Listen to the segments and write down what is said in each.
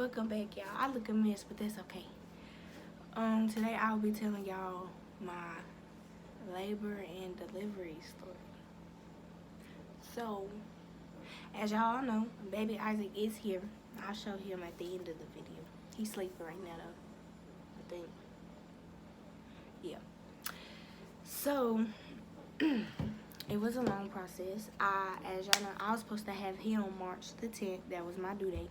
Welcome back, y'all. I look a mess, but that's okay. Today I'll be telling y'all my labor and delivery story. So, as y'all know, baby Isaac is here. I'll show him at the end of the video. He's sleeping right now, though. I think. Yeah. So, it was a long process. As y'all know, I was supposed to have him on March the 10th. That was my due date.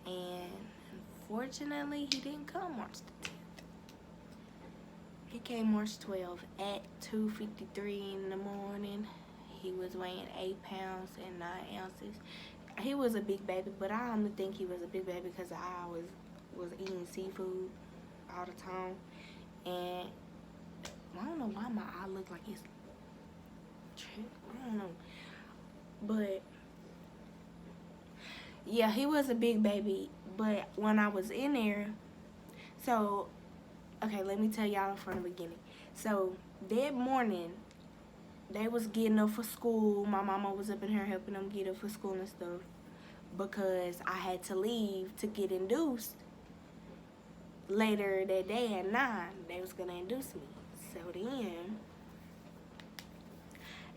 And unfortunately, he didn't come March the 10th. He came March 12th at 2:53 in the morning. He was weighing 8 pounds and 9 ounces. He was a big baby, but I only think he was a big baby because I was eating seafood all the time. And I don't know why my eye look like it's tripped. I don't know. But yeah, he was a big baby, but when I was in there, so, okay, let me tell y'all from the beginning. So, that morning, they was getting up for school. My mama was up in here helping them get up for school and stuff because I had to leave to get induced later that day at 9. They was going to induce me. So, then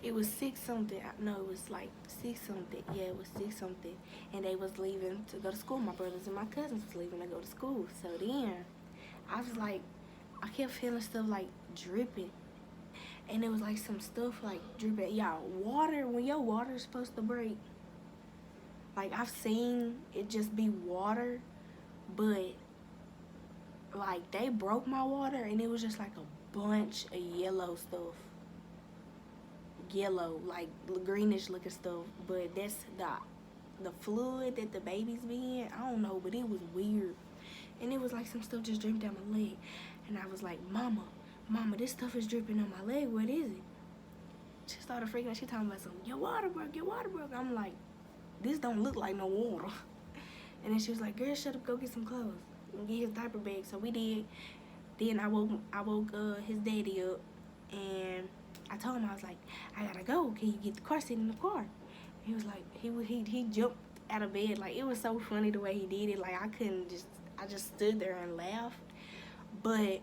it was 6 something. No, it was like 6 something. Yeah, it was 6 something. And they was leaving to go to school. My brothers and my cousins was leaving to go to school. So then, I was like, I kept feeling stuff like dripping. And it was like some stuff like dripping. Y'all, water, when your water is supposed to break, like I've seen it just be water, but like they broke my water and it was just like a bunch of yellow stuff. Yellow, like greenish looking stuff, but that's the fluid that the babies be in. I don't know, but it was weird, and it was like some stuff just dripped down my leg, and I was like, mama, this stuff is dripping on my leg. What is it? She started freaking out. She talking about something. Your water broke. I'm like, this don't look like no water. And then she was like, girl, shut up, go get some clothes and get his diaper bag. So we did. Then I woke his daddy up, and I told him, I was like, I gotta go. Can you get the car seat in the car? He was like, he jumped out of bed. Like, it was so funny the way he did it. Like, I just stood there and laughed. But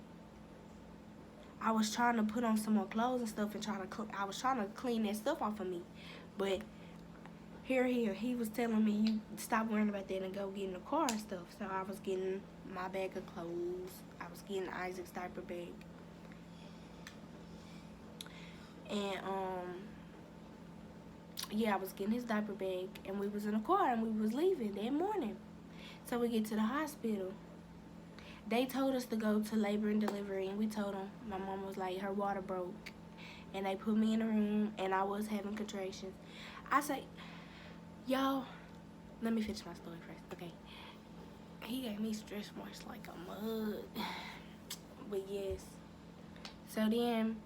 I was trying to put on some more clothes and stuff and I was trying to clean that stuff off of me. But here, he was telling me, you stop worrying about that and go get in the car and stuff. So I was getting my bag of clothes. I was getting Isaac's diaper bag. And, yeah, I was getting his diaper bag, and we was in the car, and we was leaving that morning. So we get to the hospital. They told us to go to labor and delivery, and we told them, my mom was like, her water broke. And they put me in a room, and I was having contractions. I say, y'all, let me finish my story first, okay? He gave me stretch marks like a mug. But yes. So then,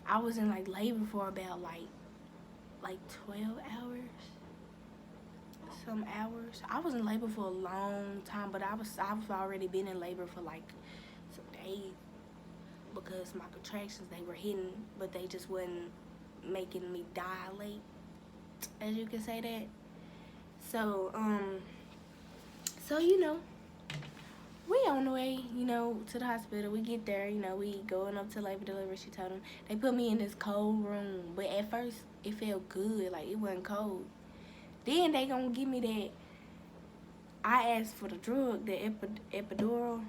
I was in like labor for about like 12 hours, some hours. I was in labor for a long time, but I've already been in labor for like some days because my contractions, they were hidden, but they just wasn't making me dilate, as you can say that. So you know, we on the way, you know, to the hospital. We get there, you know, we going up to labor delivery. She told them, they put me in this cold room. But at first, it felt good. Like, it wasn't cold. Then they gonna give me that. I asked for the drug, the epidural.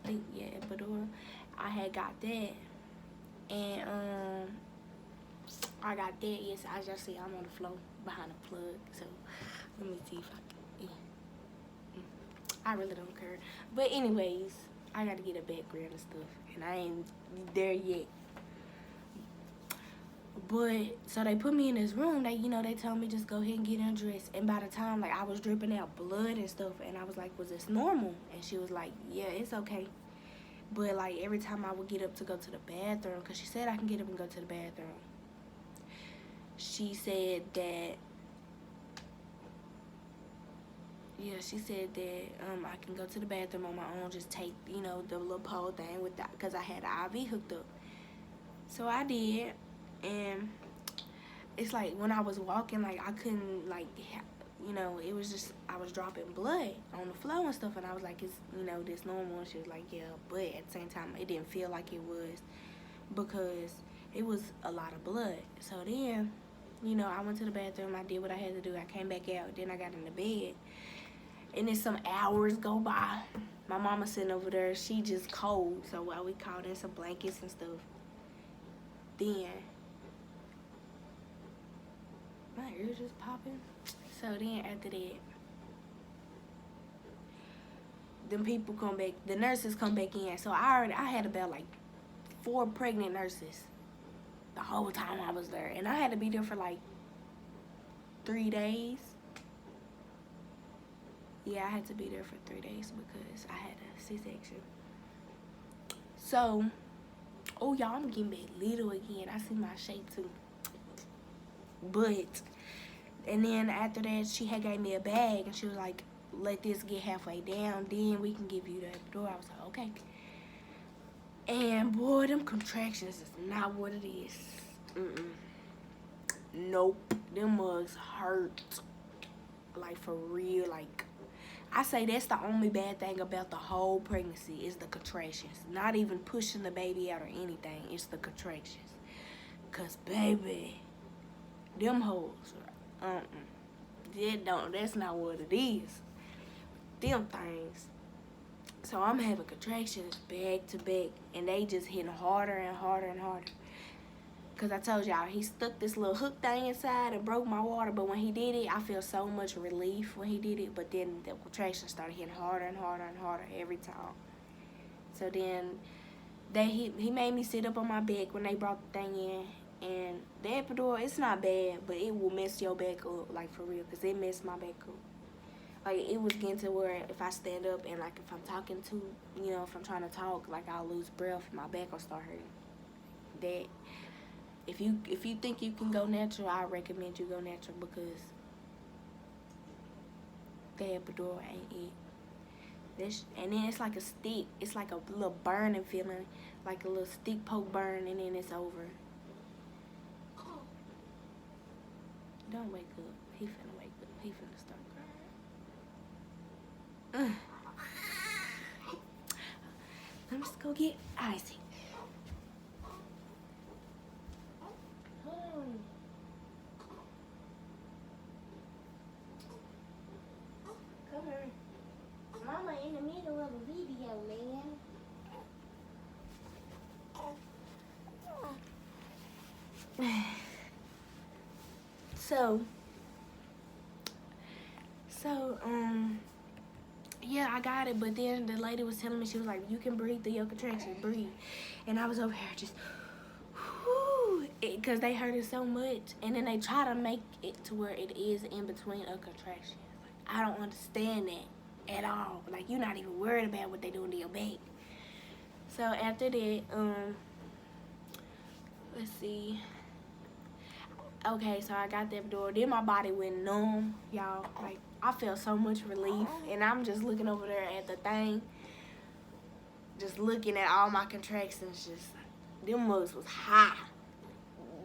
I think, yeah, epidural. I had got that. And, I got that. Yes, as y'all see, I'm on the floor behind the plug. So, let me see if I can. I really don't care. But anyways, I gotta get a background and stuff. And I ain't there yet. But, so they put me in this room. They told me just go ahead and get undressed. And by the time, like, I was dripping out blood and stuff. And I was like, was this normal? And she was like, yeah, it's okay. But, like, every time I would get up to go to the bathroom, because she said I can get up and go to the bathroom. She said that, yeah, she said that I can go to the bathroom on my own, just take, you know, the little pole thing with that, because I had the IV hooked up. So I did, and it's like when I was walking, like I couldn't, like, you know, it was just, I was dropping blood on the floor and stuff, and I was like, it's, you know, this normal. And she was like, yeah, but at the same time, it didn't feel like it was, because it was a lot of blood. So then, you know, I went to the bathroom, I did what I had to do, I came back out, then I got in the bed, and then some hours go by. My mama sitting over there, she just cold, so while we called in some blankets and stuff, then, my ear just popping. So then after that, them people come back, the nurses come back in. So I had about like 4 pregnant nurses the whole time I was there. And I had to be there for like 3 days. Yeah, I had to be there for 3 days because I had a C-section. So, oh y'all, I'm getting back little again. I see my shape too. But, and then after that, she had gave me a bag and she was like, let this get halfway down, then we can give you the door. I was like, okay. And boy, them contractions is not what it is. Nope. Them mugs hurt. Like, for real. Like, I say that's the only bad thing about the whole pregnancy is the contractions. Not even pushing the baby out or anything. It's the contractions. Because, baby, them hoes are, that's not what it is. Them things. So I'm having contractions back to back, and they just hitting harder and harder and harder. Cause I told y'all, he stuck this little hook thing inside and broke my water, but when he did it, I feel so much relief when he did it, but then the contractions started hitting harder and harder and harder every time. So then he made me sit up on my back when they brought the thing in, and the epidural, it's not bad, but it will mess your back up, like for real, cause it messed my back up. Like, it was getting to where if I stand up and, like, if I'm talking to, you know, if I'm trying to talk, like, I'll lose breath, my back will start hurting. That, if you think you can go natural, I recommend you go natural, because the epidural ain't it. And then it's like a stick. It's like a little burning feeling, like a little stick poke burn, and then it's over. Don't wake up. He finna wake up. He finna start crying. Let me just go get Isaac. Come here. Mama in the middle of a video, man. So, yeah, I got it, but then the lady was telling me, she was like, you can breathe through your contractions, breathe. And I was over here just, whoo, because they hurt it so much. And then they try to make it to where it is in between a contraction. Like, I don't understand that at all. Like, you're not even worried about what they doing to your back. So after that, let's see. Okay, so I got the epidural. Then my body went numb, y'all. Like, I felt so much relief. And I'm just looking over there at the thing. Just looking at all my contractions. Just, them mugs was high.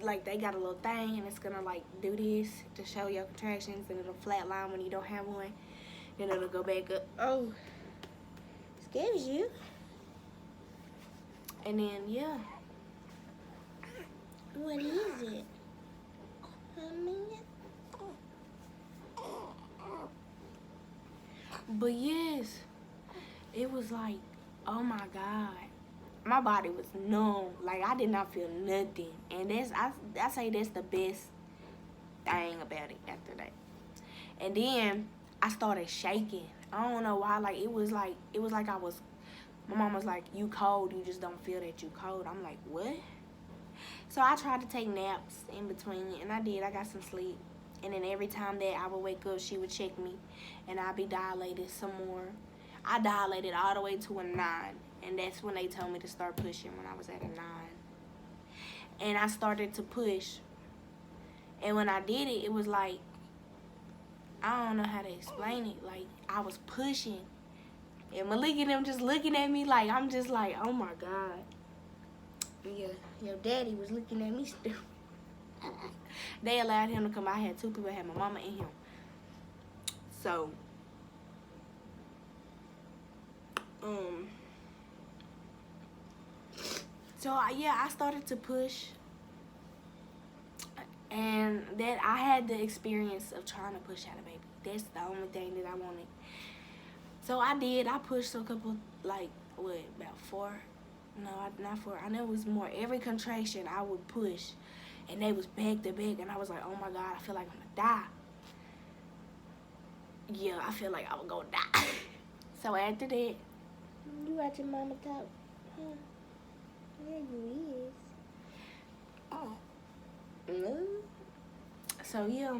Like, they got a little thing, and it's gonna, like, do this to show your contractions. And it'll flatline when you don't have one. Then it'll go back up. Oh, scares you. And then, yeah. What is it? But yes, it was like, oh my God, my body was numb. Like, I did not feel nothing, and that's I say that's the best thing about it after that. And then I started shaking. I don't know why. Like, it was like I was. My mom was like, "You cold? You just don't feel that you cold." I'm like, what? So I tried to take naps in between, and I did. I got some sleep. And then every time that I would wake up, she would check me, and I'd be dilated some more. I dilated all the way to a 9, and that's when they told me to start pushing, when I was at a 9. And I started to push. And when I did it, it was like, I don't know how to explain it. Like, I was pushing. And Malik and them just looking at me like, I'm just like, oh my God. Yeah, your daddy was looking at me still. They allowed him to come. I had 2 people. I had my mama and him. So, yeah, I started to push, and then I had the experience of trying to push out a baby. That's the only thing that I wanted. So I did. I pushed a couple, like, what, about 4? No, not 4. I know it was more. Every contraction I would push, and they was back to back, and I was like, oh my God, I feel like I'm gonna die. Yeah, I feel like I was gonna die. So after that, you watching Mama talk? Huh? There you is. Oh. No. So yeah.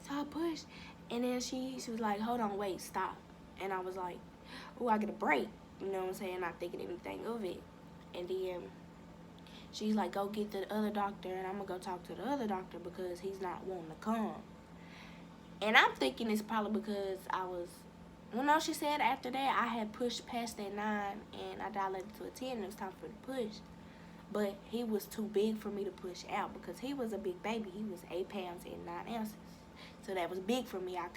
So I pushed, and then she was like, hold on, wait, stop. And I was like, oh, I get a break. You know what I'm saying? Not thinking anything of it. And then she's like, go get the other doctor, and I'm gonna go talk to the other doctor because he's not wanting to come. And I'm thinking it's probably because I was, well, no, she said after that I had pushed past that 9 and I dilated to a 10 and it was time for the push. But he was too big for me to push out because he was a big baby. He was 8 pounds and 9 ounces. So that was big for me. I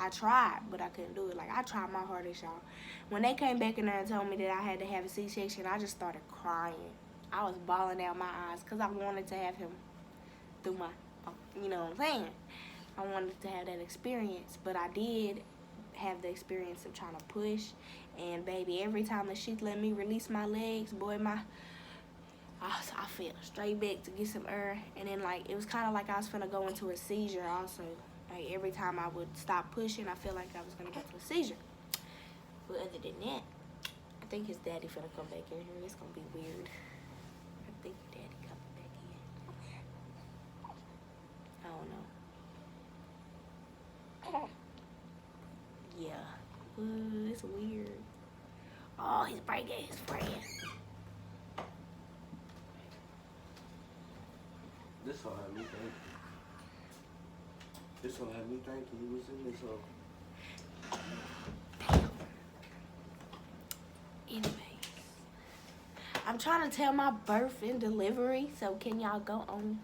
tried, but I couldn't do it. Like, I tried my hardest, y'all. When they came back in there and told me that I had to have a C-section, I just started crying. I was bawling out my eyes because I wanted to have him through my, you know what I'm saying? I wanted to have that experience, but I did have the experience of trying to push. And baby, every time that she let me release my legs, boy, I fell straight back to get some air. And then, like, it was kind of like I was finna go into a seizure also. Like, every time I would stop pushing, I feel like I was gonna go to a seizure. But other than that, I think his daddy finna come back in here. It's gonna be weird. I think daddy coming back in. I don't know. Yeah. It's weird. Oh, he's breaking his friend. This will have me thinking. This will have me thinking he was in this hole. Anyways, I'm trying to tell my birth and delivery, so can y'all go on?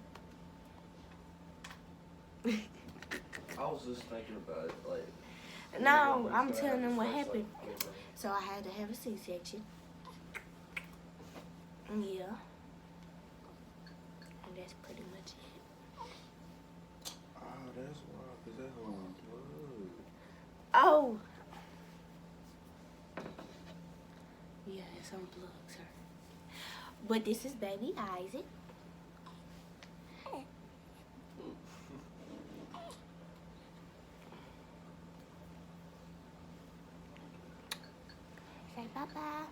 I was just thinking about it, like. No, I'm telling them what happened. So I had to have a C-section. Yeah. And that's pretty much it. Oh, that's why, because that whole blood. Oh. Yeah, it's on blood, sir. But this is baby Isaac. Say bye-bye.